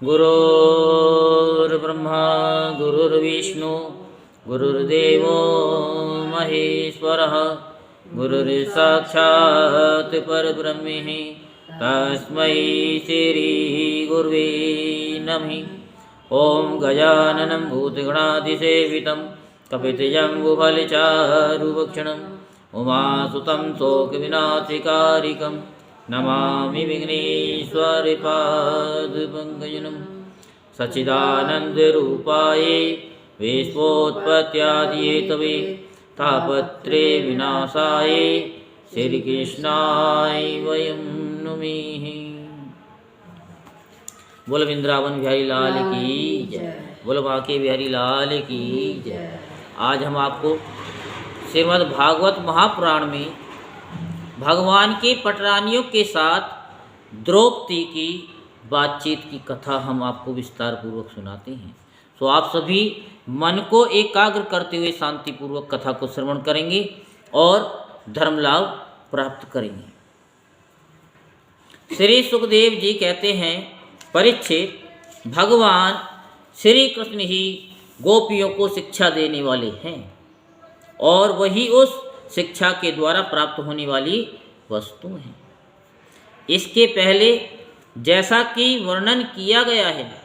गुरुर्ब्रह्मा गुरुर्विष्णु गुरुर्देवो महेश्वरः गुरुर्साक्षात् परब्रह्म तस्मै श्री गुरुवे नमः। ओम गजाननं भूतगणाधिसेवितं कपितजम्बुफलचारुभक्षणम् उमासुतं शोकविनाशकारिकं नमामि विघ्नेश्वरपादपङ्कजं। सच्चिदानन्दरूपाय विश्वोत्पत्त्यादिहेतवे तापत्रे विनाशाय श्रीकृष्णाय वयं नमः। बोल वृंदावन बिहारी लाल की जय, बोल बांके बिहारी लाल की जय। आज हम आपको श्रीमद् भागवत महापुराण में भगवान के पटरानियों के साथ द्रौपदी की बातचीत की कथा हम आपको विस्तार पूर्वक सुनाते हैं। तो आप सभी मन को एकाग्र करते हुए शांतिपूर्वक कथा को श्रवण करेंगे और धर्म लाभ प्राप्त करेंगे। श्री सुखदेव जी कहते हैं, परीक्षित, भगवान श्री कृष्ण ही गोपियों को शिक्षा देने वाले हैं और वही उस शिक्षा के द्वारा प्राप्त होने वाली वस्तु हैं। इसके पहले जैसा कि वर्णन किया गया है,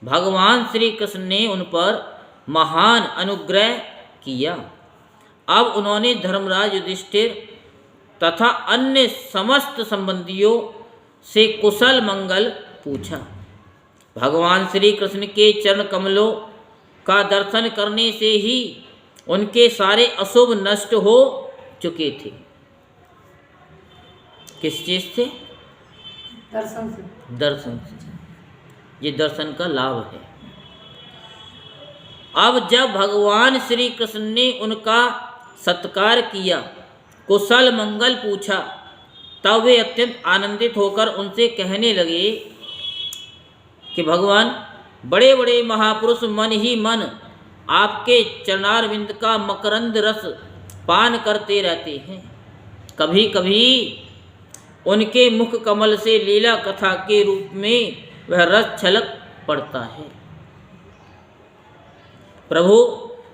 भगवान श्री कृष्ण ने उन पर महान अनुग्रह किया। अब उन्होंने धर्मराज युधिष्ठिर तथा अन्य समस्त संबंधियों से कुशल मंगल पूछा। भगवान श्री कृष्ण के चरण कमलों का दर्शन करने से ही उनके सारे अशुभ नष्ट हो चुके थे। किस चीज से? दर्शन से। दर्शन से। ये दर्शन का लाभ है। अब जब भगवान श्री कृष्ण ने उनका सत्कार किया, कुशल मंगल पूछा, तब वे अत्यंत आनंदित होकर उनसे कहने लगे कि भगवान, बड़े बड़े महापुरुष मन ही मन आपके चरणारविंद का मकरंद रस पान करते रहते हैं। कभी कभी उनके मुख कमल से लीला कथा के रूप में वह रस छलक पड़ता है। प्रभु,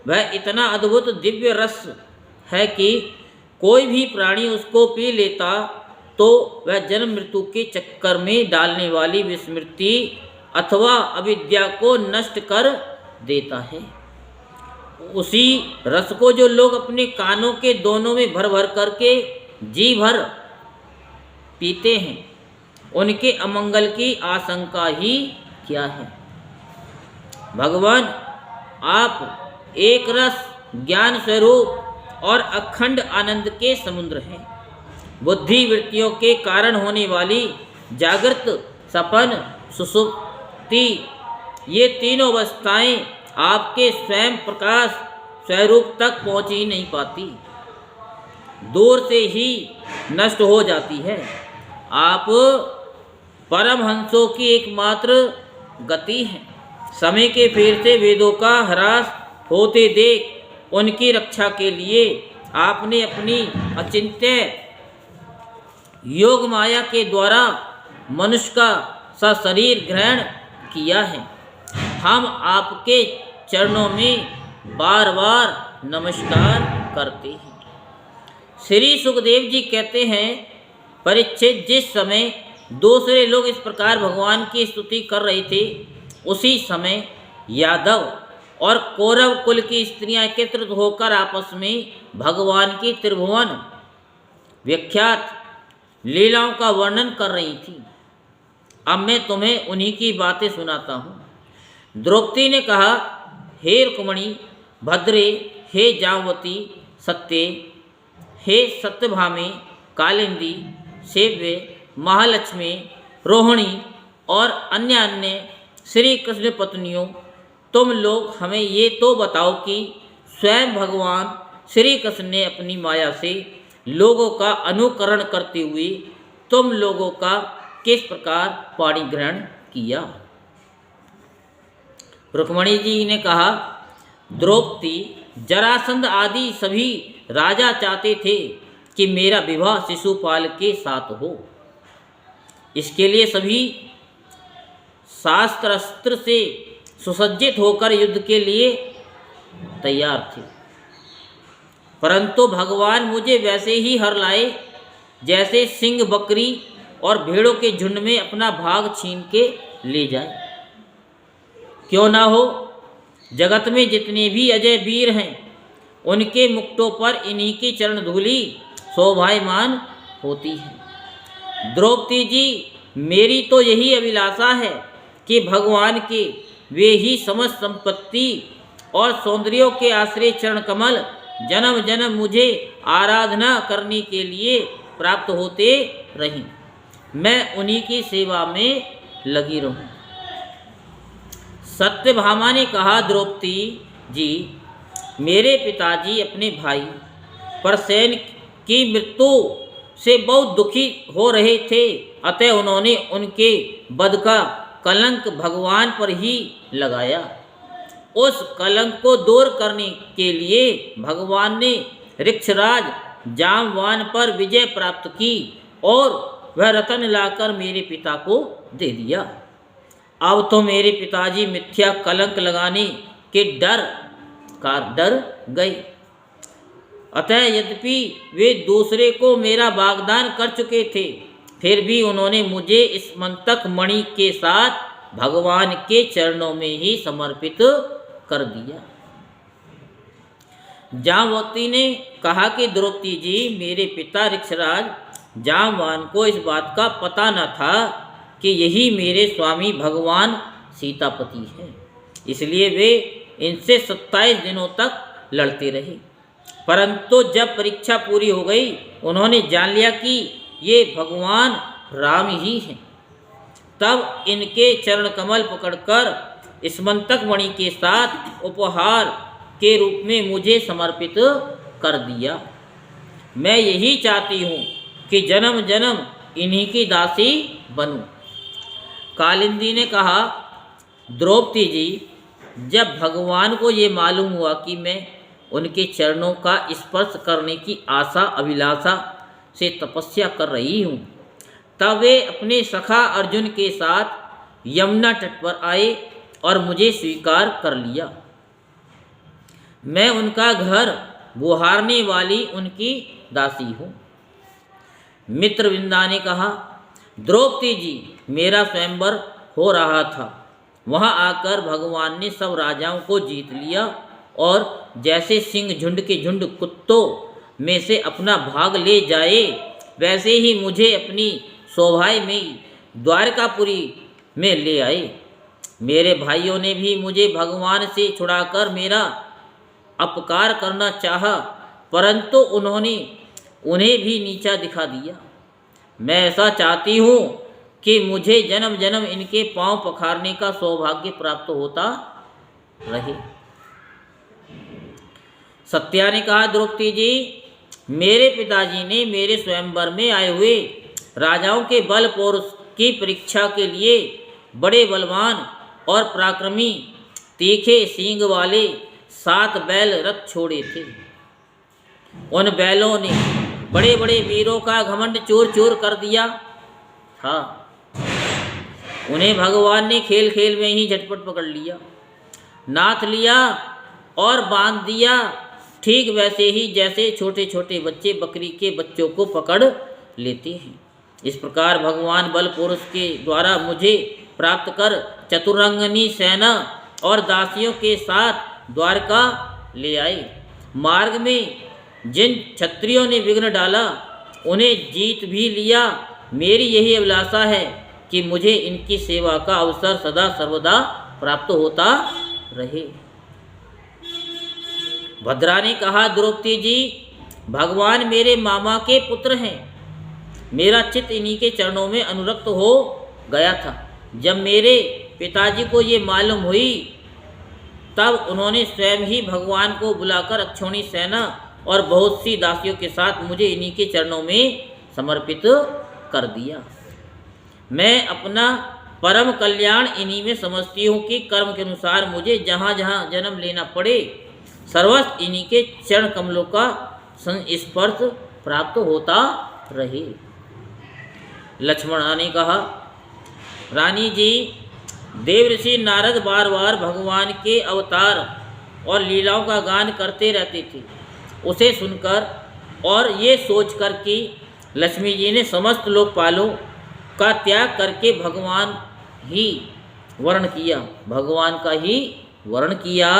वह इतना अद्भुत दिव्य रस है कि कोई भी प्राणी उसको पी लेता तो वह जन्म मृत्यु के चक्कर में डालने वाली विस्मृति अथवा अविद्या को नष्ट कर देता है। उसी रस को जो लोग अपने कानों के दोनों में भर भर करके जी भर पीते हैं, उनके अमंगल की आशंका ही क्या है। भगवान, आप एक रस, ज्ञान स्वरूप और अखंड आनंद के समुद्र हैं। बुद्धि वृत्तियों के कारण होने वाली जागृत, सपन, सुषुप्ति, ये तीनों अवस्थाएं आपके स्वयं प्रकाश स्वरूप तक पहुंच ही नहीं पाती, दूर से ही नष्ट हो जाती है। आप परमहंसों की एकमात्र गति हैं। समय के फेर से वेदों का ह्रास होते देख उनकी रक्षा के लिए आपने अपनी अचिंत्य योग माया के द्वारा मनुष्य का सशरीर ग्रहण किया है। हम आपके चरणों में बार बार नमस्कार करते हैं। श्री सुखदेव जी कहते हैं, परीक्षित, जिस समय दूसरे लोग इस प्रकार भगवान की स्तुति कर रहे थे, उसी समय यादव और कौरव कुल की स्त्रियां एकत्रित होकर आपस में भगवान की त्रिभुवन विख्यात लीलाओं का वर्णन कर रही थी। अब मैं तुम्हें उन्हीं की बातें सुनाता हूँ। द्रौपदी ने कहा, हे रुक्मिणी, भद्रे, हे जामवती, सत्ये, हे सत्यभामे, कालिंदी, सेव्य, महालक्ष्मी, रोहिणी और अन्य अन्य श्री कृष्ण पत्नियों, तुम लोग हमें ये तो बताओ कि स्वयं भगवान श्री कृष्ण ने अपनी माया से लोगों का अनुकरण करते हुए तुम लोगों का किस प्रकार पाणी ग्रहण किया। रुक्मिणी जी ने कहा, द्रौपदी, जरासंध आदि सभी राजा चाहते थे कि मेरा विवाह शिशुपाल के साथ हो। इसके लिए सभी शास्त्र अस्त्र से सुसज्जित होकर युद्ध के लिए तैयार थे। परंतु भगवान मुझे वैसे ही हर लाए जैसे सिंह बकरी और भेड़ों के झुंड में अपना भाग छीन के ले जाए। क्यों ना हो, जगत में जितने भी अजय वीर हैं उनके मुक्टों पर इन्हीं की चरण धूलि शोभायमान होती है। द्रौपदी जी, मेरी तो यही अभिलाषा है कि भगवान के वे ही समस्त संपत्ति और सौंदर्यों के आश्रय चरण कमल जन्म जन्म मुझे आराधना करने के लिए प्राप्त होते रहें, मैं उन्हीं की सेवा में लगी रहूं। सत्यभामा ने कहा, द्रौपदी जी, मेरे पिताजी अपने भाई परसेन की मृत्यु से बहुत दुखी हो रहे थे, अतः उन्होंने उनके वध का कलंक भगवान पर ही लगाया। उस कलंक को दूर करने के लिए भगवान ने ऋक्षराज जामवान पर विजय प्राप्त की और वह रतन लाकर मेरे पिता को दे दिया। अब तो मेरे पिताजी मिथ्या कलंक लगाने के डर गए। अतः यद्यपि वे दूसरे को मेरा वाग्दान कर चुके थे, फिर भी उन्होंने मुझे इस मंतक मणि के साथ भगवान के चरणों में ही समर्पित कर दिया। जामवती ने कहा कि द्रौपदी जी, मेरे पिता ऋक्षराज जामवान को इस बात का पता न था कि यही मेरे स्वामी भगवान सीतापति हैं, इसलिए वे इनसे 27 दिनों तक लड़ते रहे। परंतु जब परीक्षा पूरी हो गई, उन्होंने जान लिया कि ये भगवान राम ही हैं। तब इनके चरण कमल पकड़कर स्मंतक मणि के साथ उपहार के रूप में मुझे समर्पित कर दिया। मैं यही चाहती हूँ कि जन्म जन्म इन्हीं की दासी बनूं। कालिंदी ने कहा, द्रौपदी जी, जब भगवान को ये मालूम हुआ कि मैं उनके चरणों का स्पर्श करने की आशा अभिलाषा से तपस्या कर रही हूँ, तब वे अपने सखा अर्जुन के साथ यमुना तट पर आए और मुझे स्वीकार कर लिया। मैं उनका घर बुहारने वाली उनकी दासी हूँ। मित्रवृंदा ने कहा, द्रौपदी जी, मेरा स्वयंवर हो रहा था। वहाँ आकर भगवान ने सब राजाओं को जीत लिया और जैसे सिंह झुंड के झुंड कुत्तों में से अपना भाग ले जाए, वैसे ही मुझे अपनी शोभाय में द्वारकापुरी में ले आए। मेरे भाइयों ने भी मुझे भगवान से छुड़ाकर मेरा अपकार करना चाहा, परंतु उन्होंने उन्हें भी नीचा दिखा दिया। मैं ऐसा चाहती हूँ कि मुझे जन्म जन्म इनके पांव पखारने का सौभाग्य प्राप्त होता रहे। सत्या ने कहा, द्रौपदी जी, मेरे पिताजी ने मेरे स्वयंवर में आए हुए राजाओं के बल पौरुष की परीक्षा के लिए बड़े बलवान और पराक्रमी तीखे सींग वाले 7 बैल रथ छोड़े थे। उन बैलों ने बड़े बड़े वीरों का घमंड चूर चूर कर दिया था। उन्हें भगवान ने खेल खेल में ही झटपट पकड़ लिया, नाथ लिया और बांध दिया, ठीक वैसे ही जैसे छोटे छोटे बच्चे बकरी के बच्चों को पकड़ लेते हैं। इस प्रकार भगवान बल पुरुष के द्वारा मुझे प्राप्त कर चतुरंगनी सेना और दासियों के साथ द्वारका ले आए। मार्ग में जिन क्षत्रियों ने विघ्न डाला, उन्हें जीत भी लिया। मेरी यही अभिलाषा है कि मुझे इनकी सेवा का अवसर सदा सर्वदा प्राप्त होता रहे। भद्रा ने कहा, द्रौपदी जी, भगवान मेरे मामा के पुत्र हैं। मेरा चित्त इन्हीं के चरणों में अनुरक्त हो गया था। जब मेरे पिताजी को ये मालूम हुई, तब उन्होंने स्वयं ही भगवान को बुलाकर अक्षौणी सेना और बहुत सी दासियों के साथ मुझे इन्हीं के चरणों में समर्पित कर दिया। मैं अपना परम कल्याण इन्हीं में समझती हूँ कि कर्म के अनुसार मुझे जहाँ जहाँ जन्म लेना पड़े, सर्वस्व इन्हीं के चरण कमलों का संस्पर्श प्राप्त होता रहे। लक्ष्मण ने कहा, रानी जी, देवऋषि नारद बार बार भगवान के अवतार और लीलाओं का गान करते रहते थे। उसे सुनकर और ये सोचकर कि लक्ष्मी जी ने समस्त लोकपालों का त्याग करके भगवान ही वर्ण किया, भगवान का ही वर्ण किया,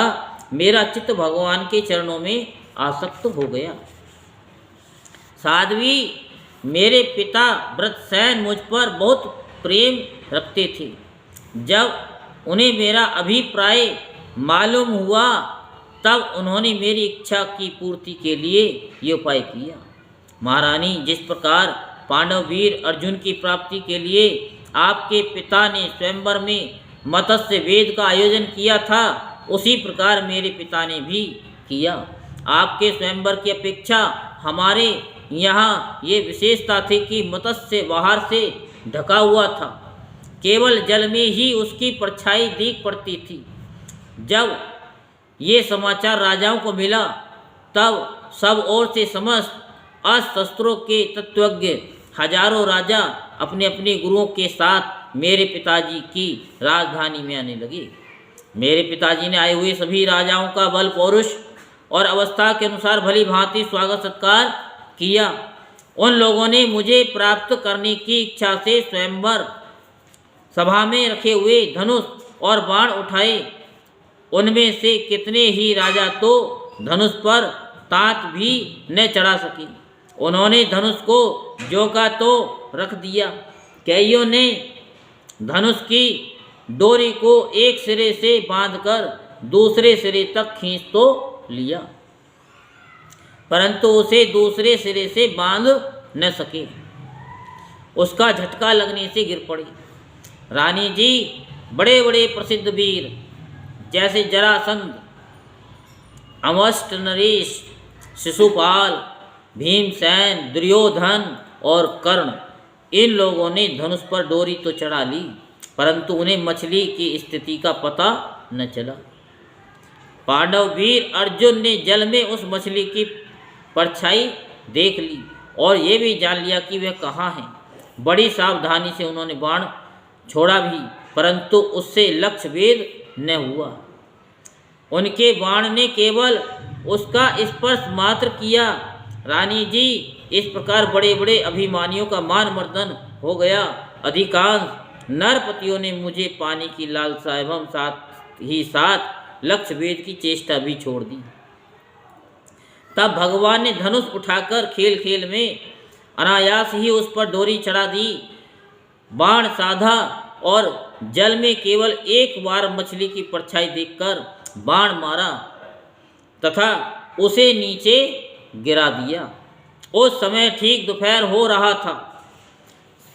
मेरा चित्त भगवान के चरणों में आसक्त हो गया। साध्वी मेरे पिता व्रतसेन मुझ पर बहुत प्रेम रखते थे। जब उन्हें मेरा अभिप्राय मालूम हुआ तब उन्होंने मेरी इच्छा की पूर्ति के लिए ये उपाय किया। महारानी, जिस प्रकार पांडव वीर अर्जुन की प्राप्ति के लिए आपके पिता ने स्वयंवर में मत्स्य वेद का आयोजन किया था, उसी प्रकार मेरे पिता ने भी किया। आपके स्वयंवर की अपेक्षा हमारे यहाँ ये विशेषता थी कि मत्स्य बाहर से ढका हुआ था, केवल जल में ही उसकी परछाई दिख पड़ती थी। जब ये समाचार राजाओं को मिला तब सब ओर से समस्त अस्त्रों के तत्वज्ञ हजारों राजा अपने अपने गुरुओं के साथ मेरे पिताजी की राजधानी में आने लगे। मेरे पिताजी ने आए हुए सभी राजाओं का बल पौरुष और अवस्था के अनुसार भली भांति स्वागत सत्कार किया। उन लोगों ने मुझे प्राप्त करने की इच्छा से स्वयंवर सभा में रखे हुए धनुष और बाण उठाए। उनमें से कितने ही राजा तो धनुष पर तात भी न चढ़ा सके। उन्होंने धनुष को जो का तो रख दिया। कईयों ने धनुष की डोरी को एक सिरे से बांधकर दूसरे सिरे तक खींच तो लिया, परंतु उसे दूसरे सिरे से बांध न सके। उसका झटका लगने से गिर पड़ी। रानी जी बड़े बड़े प्रसिद्ध वीर जैसे जरासंध, अमष्ट नरेश, शिशुपाल, भीमसेन, दुर्योधन और कर्ण, इन लोगों ने धनुष पर डोरी तो चढ़ा ली, परंतु उन्हें मछली की स्थिति का पता न चला। पांडव वीर अर्जुन ने जल में उस मछली की परछाई देख ली और ये भी जान लिया कि वह कहाँ है। बड़ी सावधानी से उन्होंने बाण छोड़ा भी, परंतु उससे लक्ष्य भेद न हुआ। उनके बाण ने केवल उसका स्पर्श मात्र किया। रानी जी, इस प्रकार बड़े बड़े अभिमानियों का मान मर्दन हो गया। अधिकांश नरपतियों ने मुझे पाने की लालसा एवं साथ ही साथ लक्ष्य भेद की चेष्टा भी छोड़ दी। तब भगवान ने धनुष उठाकर खेल खेल में अनायास ही उस पर डोरी चढ़ा दी, बाण साधा और जल में केवल एक बार मछली की परछाई देखकर बाण मारा तथा उसे नीचे गिरा दिया। उस समय ठीक दोपहर हो रहा था।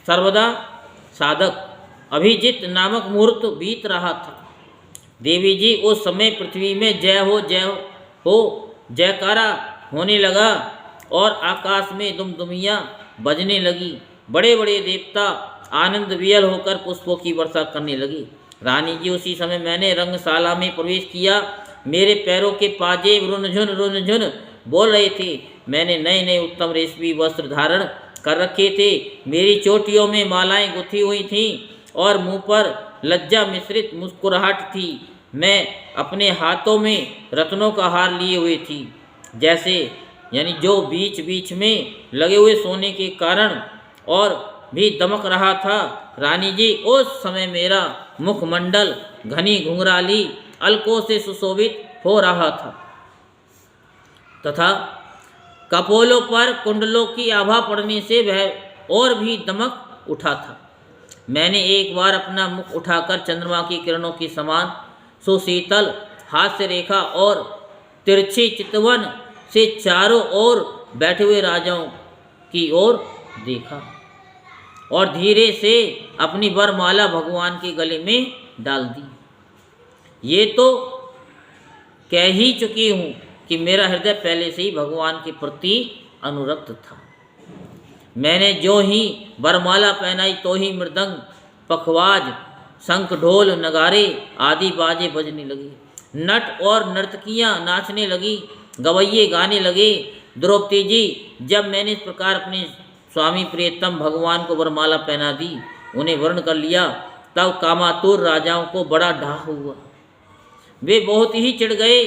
सर्वदा साधक अभिजित नामक मुहूर्त बीत रहा था। देवी जी उस समय पृथ्वी में जय हो जयकारा होने लगा और आकाश में दुमदुमियाँ बजने लगी। बड़े बड़े देवता आनंद वियल होकर पुष्पों की वर्षा करने लगे। रानी जी, उसी समय मैंने रंगशाला में प्रवेश किया। मेरे पैरों के पाजेब रुनझुन बोल रहे थे। मैंने नए नए उत्तम रेशमी वस्त्र धारण कर रखे थे। मेरी चोटियों में मालाएं गुथी हुई थीं और मुंह पर लज्जा मिश्रित मुस्कुराहट थी। मैं अपने हाथों में रत्नों का हार लिए हुए थी, जैसे यानी जो बीच बीच में लगे हुए सोने के कारण और भी दमक रहा था। रानी जी, उस समय मेरा मुखमंडल घनी घुंघराली अलकों से सुशोभित हो रहा था तथा कपोलों पर कुंडलों की आभा पड़ने से वह और भी दमक उठा था। मैंने एक बार अपना मुख उठाकर चंद्रमा की किरणों की समान सुशीतल हास्य रेखा और तिरछी चितवन से चारों ओर बैठे हुए राजाओं की ओर देखा और धीरे से अपनी वरमाला भगवान के गले में डाल दी। ये तो कह ही चुकी हूँ कि मेरा हृदय पहले से ही भगवान के प्रति अनुरक्त था। मैंने जो ही वरमाला पहनाई तो ही मृदंग, पखवाज, शंख, ढोल, नगारे आदि बाजे बजने लगे। नट और नर्तकियाँ नाचने लगी, गवैये गाने लगे। द्रौपदी जी, जब मैंने इस प्रकार अपने स्वामी प्रियतम भगवान को वरमाला पहना दी, उन्हें वर्ण कर लिया, तब कामातुर राजाओं को बड़ा डाह हुआ। वे बहुत ही चिढ़ गए।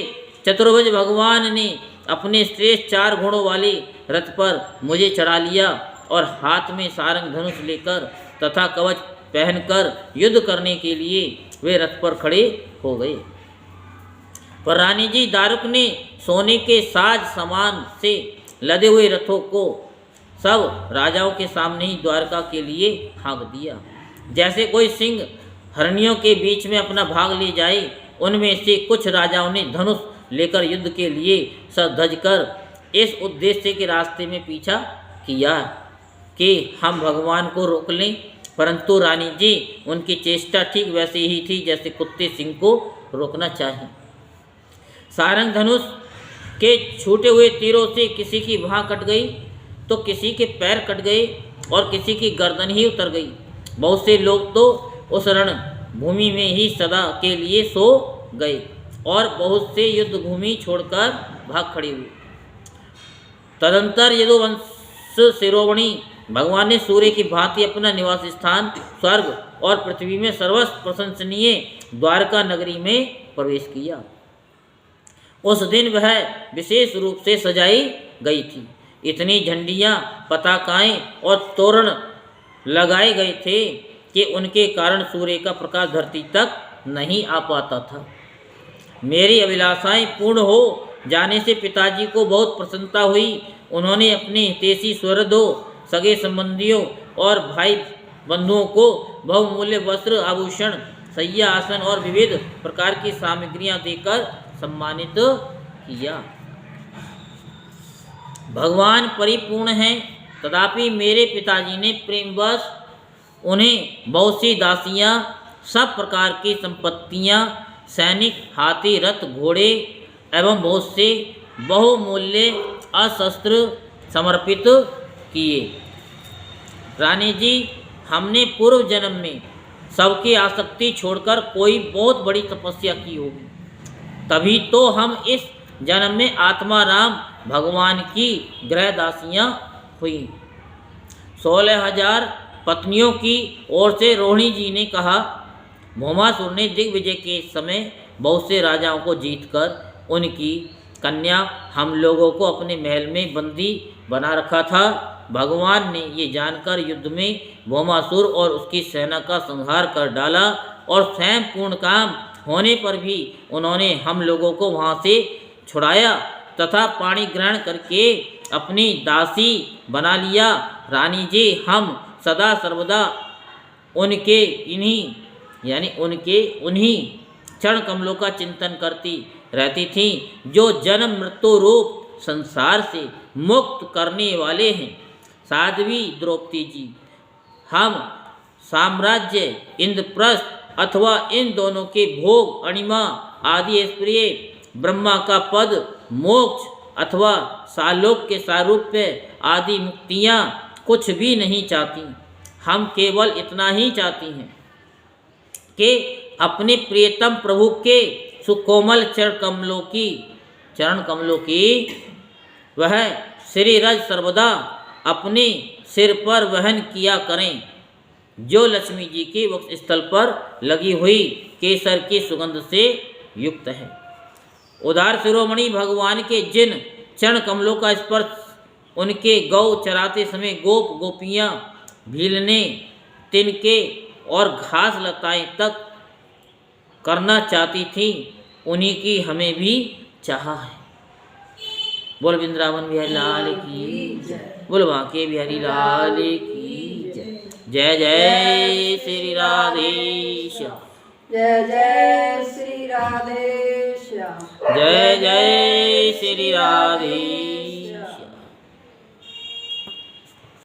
चतुर्भुज भगवान ने अपने श्रेष्ठ 4 घोड़ों वाले रथ पर मुझे चढ़ा लिया और हाथ में सारंग धनुष लेकर तथा कवच पहनकर युद्ध करने के लिए वे रथ पर खड़े हो गए। पर रानी जी दारुक ने सोने के साज समान से लदे हुए रथों को सब राजाओं के सामने ही द्वारका के लिए हाँक दिया। जैसे कोई सिंह हरणियों के बीच में अपना भाग ले जाए, उनमें से कुछ राजाओं ने धनुष लेकर युद्ध के लिए सधज कर इस उद्देश्य के रास्ते में पीछा किया कि हम भगवान को रोक लें, परंतु रानी जी उनकी चेष्टा ठीक वैसे ही थी जैसे कुत्ते सिंह को रोकना चाहें। सारंग धनुष के छूटे हुए तीरों से किसी की बाँह कट गई तो किसी के पैर कट गए और किसी की गर्दन ही उतर गई। बहुत से लोग तो उस रण भूमि में ही सदा के लिए सो गए और बहुत से युद्ध भूमि छोड़कर भाग खड़े हुए। तदंतर यदुवंश शिरोमणि भगवान ने सूर्य की भांति अपना निवास स्थान स्वर्ग और पृथ्वी में सर्वस्व प्रशंसनीय द्वारका नगरी में प्रवेश किया। उस दिन वह विशेष रूप से सजाई गई थी। इतनी झंडियाँ, पताकाएं और तोरण लगाए गए थे कि उनके कारण सूर्य का प्रकाश धरती तक नहीं आ पाता था। मेरी अभिलाषाएं पूर्ण हो जाने से पिताजी को बहुत प्रसन्नता हुई। उन्होंने अपने हितैषी सुहृदों, सगे संबंधियों और भाई बंधुओं को बहुमूल्य वस्त्र, आभूषण, शैया, आसन और विविध प्रकार की सामग्रियां देकर सम्मानित किया। भगवान परिपूर्ण हैं, तथापि मेरे पिताजी ने प्रेमवश उन्हें बहुत सी दासियां, सब प्रकार की संपत्तियां, सैनिक, हाथी, रथ, घोड़े एवं बहुत से बहुमूल्य अस्त्र समर्पित किए। रानी जी, हमने पूर्व जन्म में सबकी आसक्ति छोड़कर कोई बहुत बड़ी तपस्या की होगी, तभी तो हम इस जन्म में आत्मा राम भगवान की गृहदासियाँ हुई। 16,000 पत्नियों की ओर से रोहिणी जी ने कहा, भौमासुर ने दिग्विजय के समय बहुत से राजाओं को जीतकर उनकी कन्या हम लोगों को अपने महल में बंदी बना रखा था। भगवान ने ये जानकर युद्ध में भौमासुर और उसकी सेना का संहार कर डाला और स्वयं पूर्ण काम होने पर भी उन्होंने हम लोगों को वहाँ से छुड़ाया तथा पाणी ग्रहण करके अपनी दासी बना लिया। रानी जी, हम सदा सर्वदा उनके उन्हीं चरण कमलों का चिंतन करती रहती थीं जो जन्म मृत्यु रूप संसार से मुक्त करने वाले हैं। साध्वी द्रौपदी जी, हम साम्राज्य, इंद्रप्रस्थ अथवा इन दोनों के भोग, अणिमा आदि ऐश्वर्य, ब्रह्मा का पद, मोक्ष अथवा सालोक के सारूप्य आदि मुक्तियाँ कुछ भी नहीं चाहती। हम केवल इतना ही चाहती हैं कि अपने प्रियतम प्रभु के सुकोमल चरण कमलों की वह श्री रज सर्वदा अपने सिर पर वहन किया करें, जो लक्ष्मी जी के वक्ष स्थल पर लगी हुई केसर की सुगंध से युक्त है। उदार शिरोमणि भगवान के जिन चरण कमलों का स्पर्श उनके गौ चराते समय गोप गोपियाँ भीलने, तिनके और घास लताएं तक करना चाहती थीं, उन्हीं की हमें भी चाहा है। बोल वृंदावन बिहारी लाल की, बोल बांके बिहारी लाल की जय। जय श्री राधेश्याम, जय जय श्री राधेश्याम, जय जय श्री राधे।